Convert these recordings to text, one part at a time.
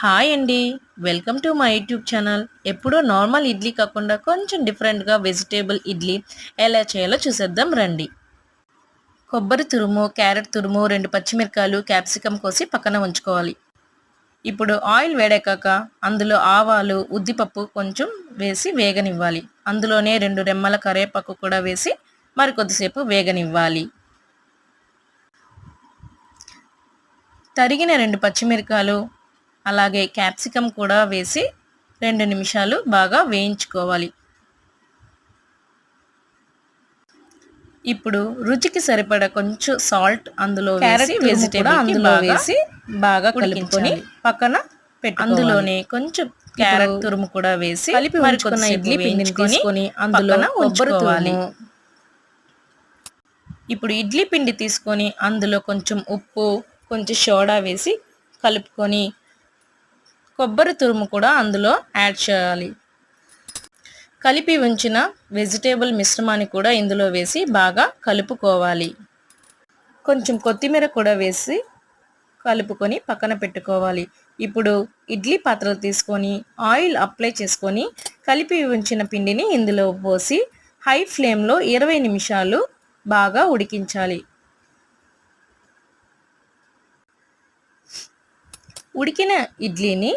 Hi అండి. Welcome to my YouTube channel. ఎప్పుడూ normal idli కాకుండా కొంచెం డిఫరెంట్‌గా వెజిటేబుల్ ఇడ్లీ ఎలా చేయాలో చూసేద్దాం రండి. కొబ్బరి తురుము, క్యారెట్ తురుము, 2 పచ్చిమిరపకాయలు, క్యాప్సికమ్ కోసి పక్కన ఉంచుకోవాలి. ఇప్పుడు ఆయిల్ వేడెక్కాక అందులో ఆవాలు, ఉద్దిపప్పు కొంచెం వేసి వేగనివ్వాలి. అందులోనే 2 రెమ్మల కరివేపాకు కూడా వేసి మరి కొద్దిసేపు వేగనివ్వాలి. తరిగిన 2 పచ్చిమిరపకాయలు అలాగే క్యాప్సికమ్ కూడా వేసి 2 నిమిషాలు బాగా వేయించుకోవాలి. ఇప్పుడు రుచికి సరిపడా కొంచెం సాల్ట్ అందులో వేసి వెజిటేబుల్ అందులో వేసి బాగా కలుపుకొని పక్కన పెట్టుకోవాలి. అందులోనే కొంచెం క్యారెట్ తురుము కూడా వేసి కలిపి ఉంచుకున్న ఇడ్లీ పిండిని తీసుకొని అందులో ఉంచుకోవాలి. ఇప్పుడు ఇడ్లీ పిండి తీసుకొని అందులో కొంచెం ఉప్పు, కొంచెం సోడా వేసి కలుపుకొని కొబ్బరి తురుము కూడా అందులో యాడ్ చేయాలి. కలిపి ఉంచిన వెజిటేబుల్ మిశ్రమాన్ని కూడా ఇందులో వేసి బాగా కలుపుకోవాలి. కొంచెం కొత్తిమీర కూడా వేసి కలుపుకొని పక్కన పెట్టుకోవాలి. ఇప్పుడు ఇడ్లీ పాత్రలు తీసుకొని ఆయిల్ అప్లై చేసుకొని కలిపి ఉంచిన పిండిని ఇందులో పోసి హై ఫ్లేమ్లో 20 నిమిషాలు బాగా ఉడికించాలి. ఉడికిన ఇడ్లీని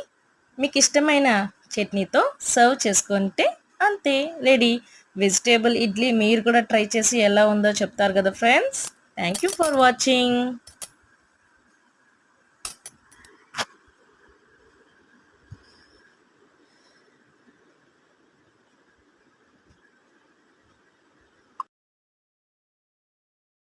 మీకు ఇష్టమైన చట్నీతో సర్వ్ చేసుకుంటే అంతే, రెడీ. వెజిటేబుల్ ఇడ్లీ మీరు కూడా ట్రై చేసి ఎలా ఉందో చెప్తారు కదా friends. Thank you for watching.